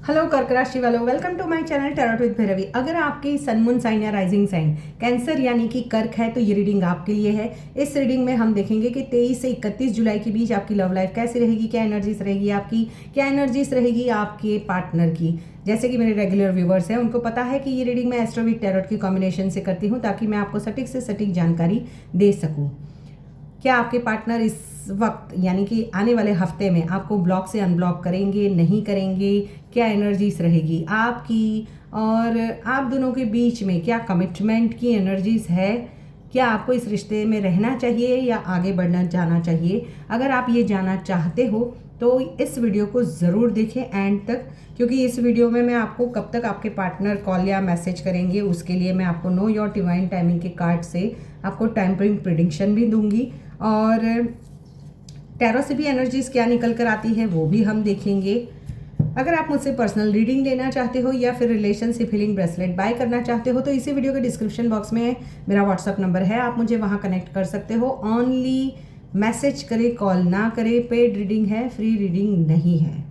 Hello कर्क राशि वालों, welcome to my channel tarot with Bhairavi. अगर आपकी सन मून साइन या राइजिंग साइन कैंसर यानी कि कर्क है तो ये रीडिंग आपके लिए है। इस रीडिंग में हम देखेंगे कि 23 से 31 जुलाई के बीच आपकी लव लाइफ कैसी रहेगी, क्या एनर्जीज रहेगी आपकी, क्या एनर्जीज रहेगी आपके पार्टनर की। जैसे कि मेरे रेगुलर व्यूवर्स हैं उनको पता है कि ये रीडिंग मैं एस्ट्रो विद टैरोट की कॉम्बिनेशन से करती हूँ ताकि मैं आपको सटीक से सटीक जानकारी दे सकूँ। क्या आपके पार्टनर इस वक्त यानी कि आने वाले हफ्ते में आपको ब्लॉक से अनब्लॉक करेंगे, नहीं करेंगे, क्या एनर्जीज रहेगी आपकी, और आप दोनों के बीच में क्या कमिटमेंट की एनर्जीज है, क्या आपको इस रिश्ते में रहना चाहिए या आगे बढ़ना जाना चाहिए। अगर आप ये जानना चाहते हो तो इस वीडियो को ज़रूर देखें एंड तक, क्योंकि इस वीडियो में मैं आपको कब तक आपके पार्टनर कॉल या मैसेज करेंगे उसके लिए मैं आपको नो योर डिवाइन टाइमिंग के कार्ड से आपको टाइमिंग प्रेडिक्शन भी दूंगी, और टैरो से भी एनर्जीज क्या निकल कर आती है वो भी हम देखेंगे। अगर आप मुझसे पर्सनल रीडिंग लेना चाहते हो या फिर रिलेशनशिप हीलिंग ब्रेसलेट बाय करना चाहते हो तो इसी वीडियो के डिस्क्रिप्शन बॉक्स में मेरा व्हाट्सअप नंबर है, आप मुझे वहाँ कनेक्ट कर सकते हो। ऑनली मैसेज करें, कॉल ना करें। पेड रीडिंग है, फ्री रीडिंग नहीं है।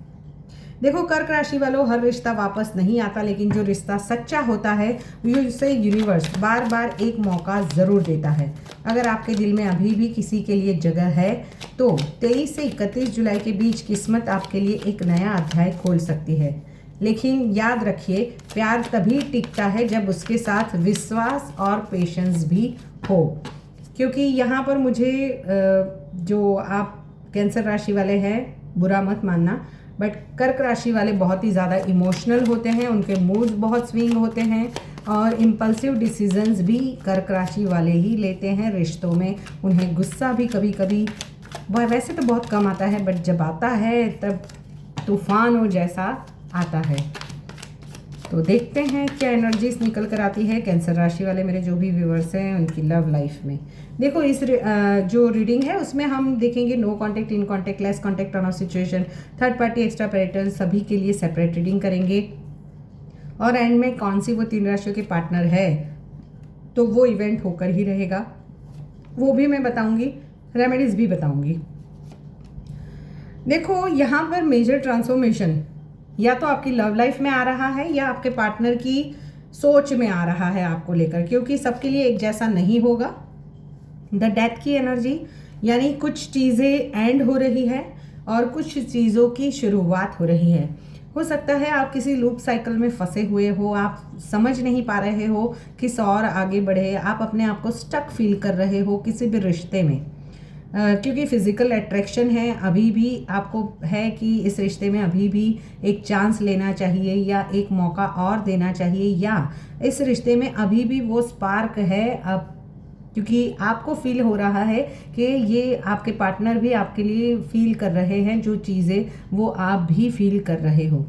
देखो कर्क राशि वालों, हर रिश्ता वापस नहीं आता, लेकिन जो रिश्ता सच्चा होता है उसे यूनिवर्स बार बार एक मौका ज़रूर देता है। अगर आपके दिल में अभी भी किसी के लिए जगह है तो 23 से 31 जुलाई के बीच किस्मत आपके लिए एक नया अध्याय खोल सकती है। लेकिन याद रखिए, प्यार तभी टिकता है जब उसके साथ विश्वास और पेशेंस भी हो। क्योंकि यहाँ पर मुझे जो आप कैंसर राशि वाले हैं बुरा मत मानना, बट कर्क राशि वाले बहुत ही ज़्यादा इमोशनल होते हैं, उनके मूड्स बहुत स्विंग होते हैं और इम्पल्सिव डिसीजंस भी कर्क राशि वाले ही लेते हैं रिश्तों में। उन्हें गुस्सा भी कभी कभी, वैसे तो बहुत कम आता है, बट जब आता है तब तूफानों जैसा आता है। तो देखते हैं क्या एनर्जीज निकल कर आती है कैंसर राशि वाले मेरे जो भी व्यूअर्स हैं उनकी लव लाइफ में। देखो इस जो रीडिंग है उसमें हम देखेंगे no contact, in contact, less contact, turn off situation, third party, extra parental, सभी के लिए सेपरेट रीडिंग करेंगे। और एंड में कौन सी वो 3 राशियों के पार्टनर है तो वो इवेंट होकर ही रहेगा, वो भी मैं बताऊंगी, रेमेडीज भी बताऊंगी। देखो यहाँ पर मेजर ट्रांसफॉर्मेशन या तो आपकी लव लाइफ में आ रहा है या आपके पार्टनर की सोच में आ रहा है आपको लेकर, क्योंकि सबके लिए एक जैसा नहीं होगा। द डेथ की एनर्जी यानी कुछ चीज़ें एंड हो रही है और कुछ चीज़ों की शुरुआत हो रही है। हो सकता है आप किसी लूप साइकिल में फंसे हुए हो, आप समझ नहीं पा रहे हो किस और आगे बढ़े, आप अपने आप को स्टक फील कर रहे हो किसी भी रिश्ते में। क्योंकि फिजिकल अट्रैक्शन है, अभी भी आपको है कि इस रिश्ते में अभी भी एक चांस लेना चाहिए या एक मौका और देना चाहिए, या इस रिश्ते में अभी भी वो स्पार्क है अब, क्योंकि आपको फील हो रहा है कि ये आपके पार्टनर भी आपके लिए फील कर रहे हैं जो चीज़ें वो आप भी फील कर रहे हो।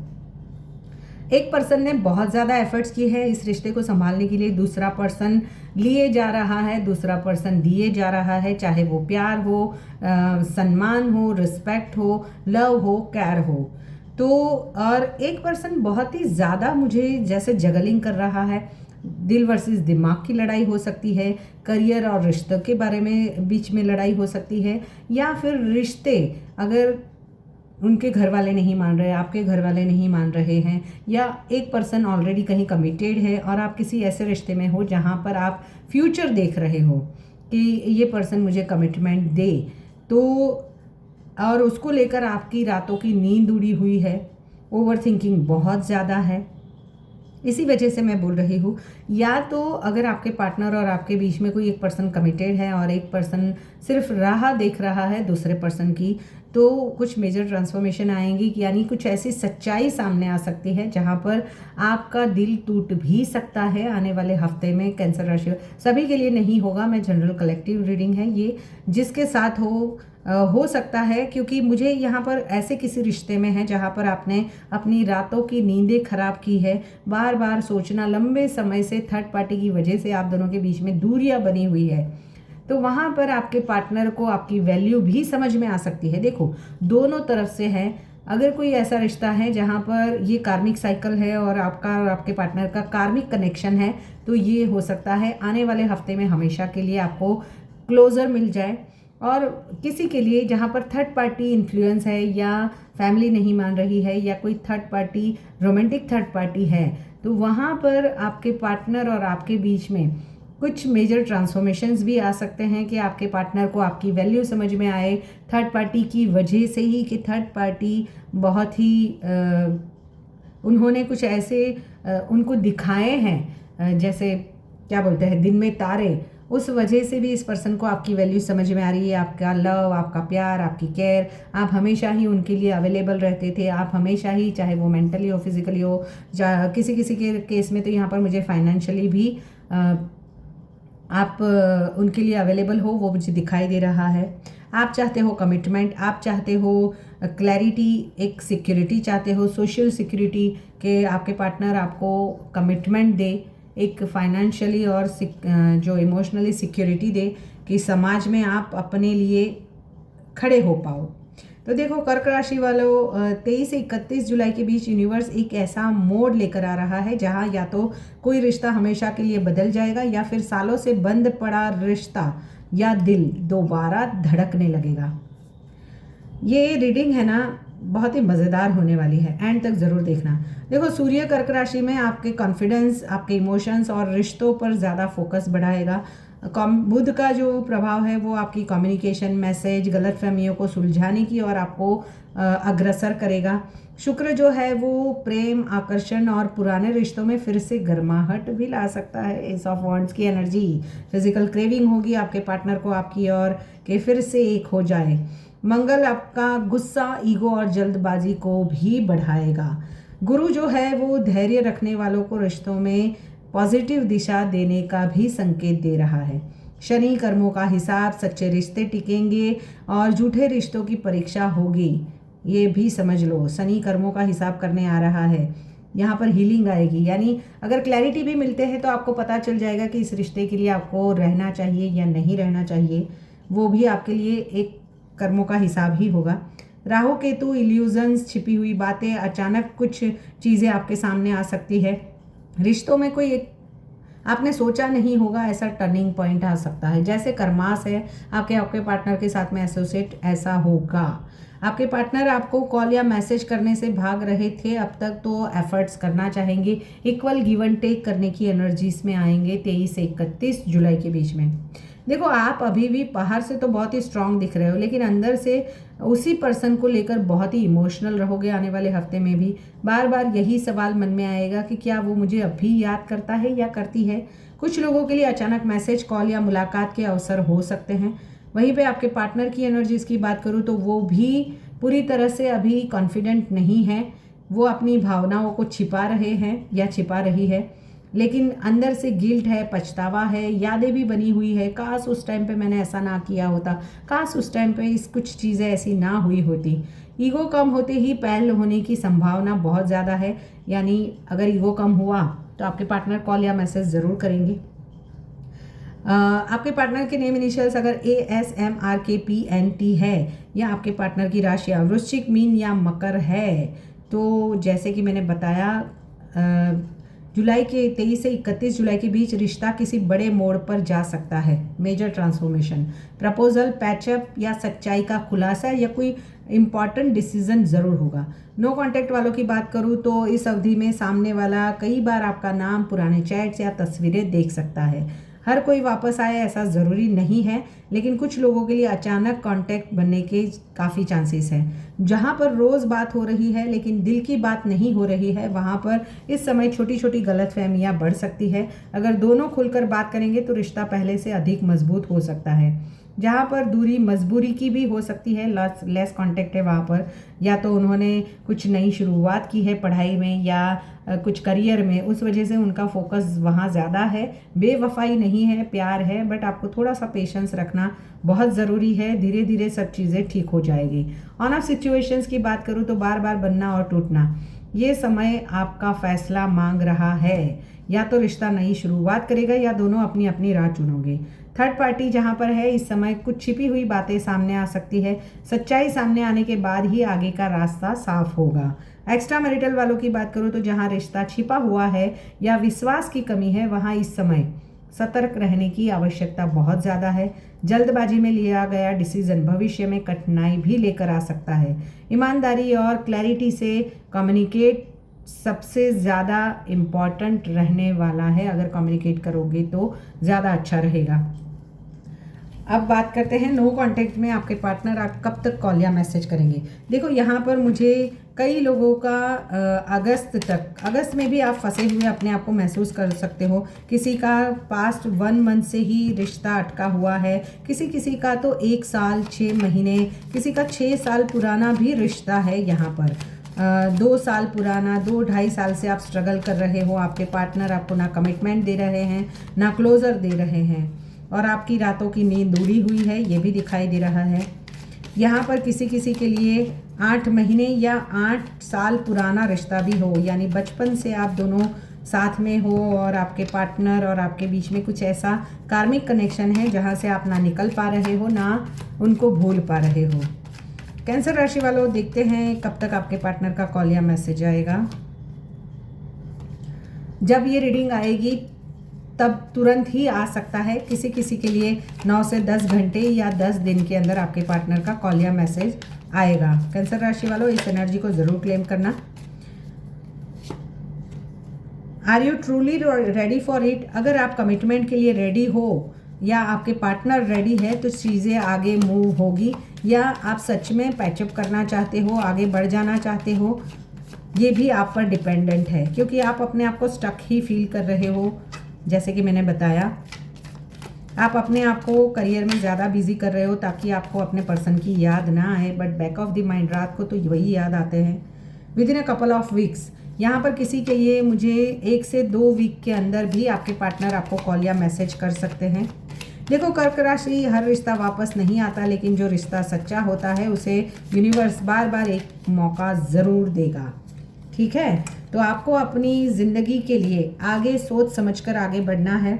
एक पर्सन ने बहुत ज़्यादा एफर्ट्स की है इस रिश्ते को संभालने के लिए, दूसरा पर्सन लिए जा रहा है, दूसरा पर्सन दिए जा रहा है, चाहे वो प्यार हो, सम्मान हो, रिस्पेक्ट हो, लव हो, केयर हो। तो और एक पर्सन बहुत ही ज़्यादा मुझे जैसे जगलिंग कर रहा है, दिल वर्सेस दिमाग की लड़ाई हो सकती है, करियर और रिश्तों के बारे में बीच में लड़ाई हो सकती है, या फिर रिश्ते अगर उनके घर वाले नहीं मान रहे, आपके घर वाले नहीं मान रहे हैं, या एक पर्सन ऑलरेडी कहीं कमिटेड है और आप किसी ऐसे रिश्ते में हो जहाँ पर आप फ्यूचर देख रहे हो कि ये पर्सन मुझे कमिटमेंट दे, तो और उसको लेकर आपकी रातों की नींद उड़ी हुई है, ओवर थिंकिंग बहुत ज़्यादा है। इसी वजह से मैं बोल रही हूँ, या तो अगर आपके पार्टनर और आपके बीच में कोई एक पर्सन कमिटेड है और एक पर्सन सिर्फ राह देख रहा है दूसरे पर्सन की, तो कुछ मेजर ट्रांसफॉर्मेशन आएंगी, यानी कुछ ऐसी सच्चाई सामने आ सकती है जहाँ पर आपका दिल टूट भी सकता है आने वाले हफ्ते में। कैंसर राशि सभी के लिए नहीं होगा, मैं जनरल कलेक्टिव रीडिंग है ये, जिसके साथ हो सकता है, क्योंकि मुझे यहाँ पर ऐसे किसी रिश्ते में है जहाँ पर आपने अपनी रातों की नींदें खराब की है, बार बार सोचना, लंबे समय से थर्ड पार्टी की वजह से आप दोनों के बीच में दूरियां बनी हुई है, तो वहाँ पर आपके पार्टनर को आपकी वैल्यू भी समझ में आ सकती है। देखो दोनों तरफ से है, अगर कोई ऐसा रिश्ता है जहाँ पर ये कार्मिक साइकिल है और आपका और आपके पार्टनर का कार्मिक कनेक्शन है, तो ये हो सकता है आने वाले हफ्ते में हमेशा के लिए आपको क्लोजर मिल जाए। और किसी के लिए जहाँ पर थर्ड पार्टी इन्फ्लुएंस है या फैमिली नहीं मान रही है या कोई third party romantic third party है, तो वहाँ पर आपके पार्टनर और आपके बीच में कुछ मेजर ट्रांसफॉर्मेशंस भी आ सकते हैं कि आपके पार्टनर को आपकी वैल्यू समझ में आए थर्ड पार्टी की वजह से ही, कि थर्ड पार्टी बहुत ही उन्होंने कुछ ऐसे उनको दिखाए हैं, जैसे क्या बोलते हैं दिन में तारे, उस वजह से भी इस पर्सन को आपकी वैल्यू समझ में आ रही है, आपका लव, आपका प्यार, आपकी केयर, आप हमेशा ही उनके लिए अवेलेबल रहते थे, आप हमेशा ही, चाहे वो मेंटली हो, फिजिकली हो, किसी किसी के केस में तो यहाँ पर मुझे फाइनेंशियली भी आप उनके लिए अवेलेबल हो, वो मुझे दिखाई दे रहा है। आप चाहते हो कमिटमेंट, आप चाहते हो क्लैरिटी, एक सिक्योरिटी चाहते हो, सोशल सिक्योरिटी, के आपके पार्टनर आपको कमिटमेंट दे, एक फाइनेंशियली और जो इमोशनली सिक्योरिटी दे कि समाज में आप अपने लिए खड़े हो पाओ। तो देखो कर्क राशि वालों, 23 से 31 जुलाई के बीच यूनिवर्स एक ऐसा मोड लेकर आ रहा है जहां या तो कोई रिश्ता हमेशा के लिए बदल जाएगा या फिर सालों से बंद पड़ा रिश्ता या दिल दोबारा धड़कने लगेगा। ये रीडिंग है ना, बहुत ही मज़ेदार होने वाली है, एंड तक ज़रूर देखना। देखो सूर्य कर्क राशि में आपके कॉन्फिडेंस, आपके इमोशंस और रिश्तों पर ज़्यादा फोकस बढ़ाएगा। बुध का जो प्रभाव है वो आपकी कम्युनिकेशन, मैसेज, गलतफहमियों को सुलझाने की और आपको अग्रसर करेगा। शुक्र जो है वो प्रेम, आकर्षण और पुराने रिश्तों में फिर से गर्माहट भी ला सकता है। एस ऑफ वॉन्ड्स की एनर्जी, फिजिकल क्रेविंग होगी आपके पार्टनर को आपकी और कि फिर से एक हो जाए। मंगल आपका गुस्सा, ईगो और जल्दबाजी को भी बढ़ाएगा। गुरु जो है वो धैर्य रखने वालों को रिश्तों में पॉजिटिव दिशा देने का भी संकेत दे रहा है। शनि कर्मों का हिसाब, सच्चे रिश्ते टिकेंगे और झूठे रिश्तों की परीक्षा होगी, ये भी समझ लो। शनि कर्मों का हिसाब करने आ रहा है, यहाँ पर हीलिंग आएगी, यानी अगर क्लैरिटी भी मिलते हैं तो आपको पता चल जाएगा कि इस रिश्ते के लिए आपको रहना चाहिए या नहीं रहना चाहिए, वो भी आपके लिए एक कर्मों का हिसाब ही होगा। राहु केतु, इल्यूजन्स, छिपी हुई बातें, अचानक कुछ चीज़ें आपके सामने आ सकती है। रिश्तों में कोई एक आपने सोचा नहीं होगा ऐसा टर्निंग पॉइंट आ सकता है। जैसे कर्मास है, आपके पार्टनर के साथ में एसोसिएट ऐसा होगा। आपके पार्टनर आपको कॉल या मैसेज करने से भाग रहे थे, अब तक तो एफर्ट्स करना चाहेंगे, इक्वल गिव एंड टेक करने की एनर्जीज में आएंगे 23 से 31 जुलाई के बीच में। देखो आप अभी भी बाहर से तो बहुत ही स्ट्रांग दिख रहे हो, लेकिन अंदर से उसी पर्सन को लेकर बहुत ही इमोशनल रहोगे। आने वाले हफ्ते में भी बार बार यही सवाल मन में आएगा कि क्या वो मुझे अभी याद करता है या करती है। कुछ लोगों के लिए अचानक मैसेज, कॉल या मुलाकात के अवसर हो सकते हैं। वहीं पे आपके पार्टनर की एनर्जीज की बात करूँ तो वो भी पूरी तरह से अभी कॉन्फिडेंट नहीं है, वो अपनी भावनाओं को छिपा रहे हैं या छिपा रही है, लेकिन अंदर से गिल्ट है, पछतावा है, यादें भी बनी हुई है। काश उस टाइम पे मैंने ऐसा ना किया होता, काश उस टाइम पे इस कुछ चीज़ें ऐसी ना हुई होती। ईगो कम होते ही पहल होने की संभावना बहुत ज़्यादा है, यानी अगर ईगो कम हुआ तो आपके पार्टनर कॉल या मैसेज ज़रूर करेंगे। आपके पार्टनर के नेम इनिशियल्स अगर ASMRKPNT है या आपके पार्टनर की राशि वृश्चिक, मीन या मकर है, तो जैसे कि मैंने बताया जुलाई के 23 से 31 जुलाई के बीच रिश्ता किसी बड़े मोड़ पर जा सकता है। मेजर ट्रांसफॉर्मेशन, प्रपोजल, पैचअप या सच्चाई का खुलासा या कोई इम्पॉर्टेंट डिसीजन ज़रूर होगा। नो कांटेक्ट वालों की बात करूँ तो इस अवधि में सामने वाला कई बार आपका नाम, पुराने चैट्स या तस्वीरें देख सकता है। हर कोई वापस आए ऐसा ज़रूरी नहीं है, लेकिन कुछ लोगों के लिए अचानक कांटेक्ट बनने के काफ़ी चांसेस हैं। जहाँ पर रोज़ बात हो रही है लेकिन दिल की बात नहीं हो रही है, वहाँ पर इस समय छोटी छोटी गलतफहमियाँ बढ़ सकती है। अगर दोनों खुलकर बात करेंगे तो रिश्ता पहले से अधिक मजबूत हो सकता है। जहाँ पर दूरी मजबूरी की भी हो सकती है, लेस कांटेक्ट है वहाँ पर, या तो उन्होंने कुछ नई शुरुआत की है पढ़ाई में या कुछ करियर में, उस वजह से उनका फोकस वहाँ ज़्यादा है। बेवफाई नहीं है, प्यार है, बट आपको थोड़ा सा पेशेंस रखना बहुत ज़रूरी है। धीरे धीरे सब चीज़ें ठीक हो जाएगी। ऑन ऑफ सिचुएशंस की बात करूँ तो बार बार बनना और टूटना, ये समय आपका फैसला मांग रहा है। या तो रिश्ता नई शुरुआत करेगा या दोनों अपनी अपनी राह चुनोगे। थर्ड पार्टी जहाँ पर है, इस समय कुछ छिपी हुई बातें सामने आ सकती है। सच्चाई सामने आने के बाद ही आगे का रास्ता साफ होगा। एक्स्ट्रा मैरिटल वालों की बात करूँ तो जहाँ रिश्ता छिपा हुआ है या विश्वास की कमी है, वहाँ इस समय सतर्क रहने की आवश्यकता बहुत ज़्यादा है। जल्दबाजी में लिया गया डिसीजन भविष्य में कठिनाई भी लेकर आ सकता है। ईमानदारी और क्लैरिटी से कम्युनिकेट सबसे ज़्यादा इम्पॉर्टेंट रहने वाला है। अगर कम्युनिकेट करोगे तो ज़्यादा अच्छा रहेगा। अब बात करते हैं नो कांटेक्ट में आपके पार्टनर आप कब तक कॉल या मैसेज करेंगे। देखो यहाँ पर मुझे कई लोगों का अगस्त में भी आप फंसे हुए अपने आप को महसूस कर सकते हो। किसी का पास्ट 1 मंथ से ही रिश्ता अटका हुआ है, किसी का तो 1 साल 6 महीने, किसी का 6 साल पुराना भी रिश्ता है। यहाँ पर 2 साल पुराना, 2-2.5 साल से आप स्ट्रगल कर रहे हो। आपके पार्टनर आपको ना कमिटमेंट दे रहे हैं, ना क्लोज़र दे रहे हैं, और आपकी रातों की नींद उड़ी हुई है, ये भी दिखाई दे रहा है। यहाँ पर किसी के लिए 8 महीने या 8 साल पुराना रिश्ता भी हो, यानी बचपन से आप दोनों साथ में हो और आपके पार्टनर और आपके बीच में कुछ ऐसा कार्मिक कनेक्शन है जहाँ से आप ना निकल पा रहे हो, ना उनको भूल पा रहे हो। कैंसर राशि वालों, देखते हैं कब तक आपके पार्टनर का कॉल या मैसेज आएगा। जब ये रीडिंग आएगी तब तुरंत ही आ सकता है। किसी के लिए 9 से 10 घंटे या 10 दिन के अंदर आपके पार्टनर का कॉल या मैसेज आएगा। कैंसर राशि वालों, इस एनर्जी को ज़रूर क्लेम करना। Are you truly ready for it? अगर आप कमिटमेंट के लिए रेडी हो या आपके पार्टनर रेडी है तो चीज़ें आगे मूव होगी, या आप सच में पैचअप करना चाहते हो, आगे बढ़ जाना चाहते हो, ये भी आप पर डिपेंडेंट है, क्योंकि आप अपने आप को स्टक ही फील कर रहे हो। जैसे कि मैंने बताया, आप अपने आप को करियर में ज़्यादा बिजी कर रहे हो ताकि आपको अपने पर्सन की याद ना आए, but back of the mind रात को तो वही याद आते हैं। With in a couple of weeks, यहाँ पर किसी के लिए मुझे 1 से 2 वीक के अंदर भी आपके पार्टनर आपको कॉल या मैसेज कर सकते हैं। देखो कर्क राशि, हर रिश्ता वापस नहीं आता, लेकिन जो रिश्ता सच्चा होता है उसे यूनिवर्स बार बार एक मौका ज़रूर देगा। ठीक है, तो आपको अपनी ज़िंदगी के लिए आगे सोच समझकर आगे बढ़ना है।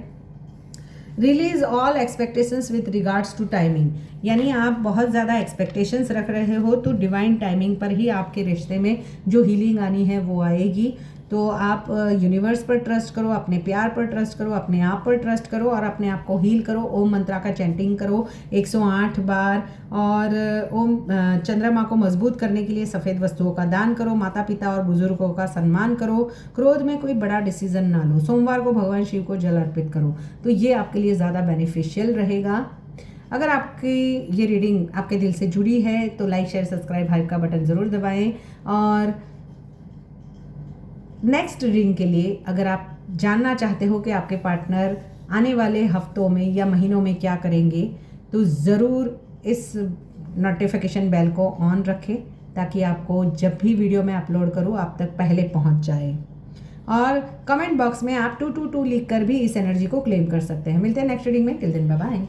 Release all expectations with regards to timing, यानी आप बहुत ज़्यादा एक्सपेक्टेशंस रख रहे हो तो डिवाइन टाइमिंग पर ही आपके रिश्ते में जो हीलिंग आनी है वो आएगी। तो आप यूनिवर्स पर ट्रस्ट करो, अपने प्यार पर ट्रस्ट करो, अपने आप पर ट्रस्ट करो और अपने आप को हील करो। ओम मंत्रा का चैंटिंग करो 108 बार, और ओम चंद्रमा को मजबूत करने के लिए सफ़ेद वस्तुओं का दान करो। माता पिता और बुजुर्गों का सम्मान करो। क्रोध में कोई बड़ा डिसीजन ना लो। सोमवार को भगवान शिव को जल अर्पित करो, तो ये आपके लिए ज़्यादा बेनिफिशियल रहेगा। अगर आपकी ये रीडिंग आपके दिल से जुड़ी है तो लाइक शेयर सब्सक्राइब हाइप का बटन ज़रूर दबाएं। और नेक्स्ट रीडिंग के लिए अगर आप जानना चाहते हो कि आपके पार्टनर आने वाले हफ्तों में या महीनों में क्या करेंगे, तो ज़रूर इस नोटिफिकेशन बेल को ऑन रखें ताकि आपको जब भी वीडियो मैं अपलोड करूँ आप तक पहले पहुंच जाए। और कमेंट बॉक्स में आप 222 लिख कर भी इस एनर्जी को क्लेम कर सकते हैं। मिलते हैं नेक्स्ट रीडिंग में। Till then bye bye.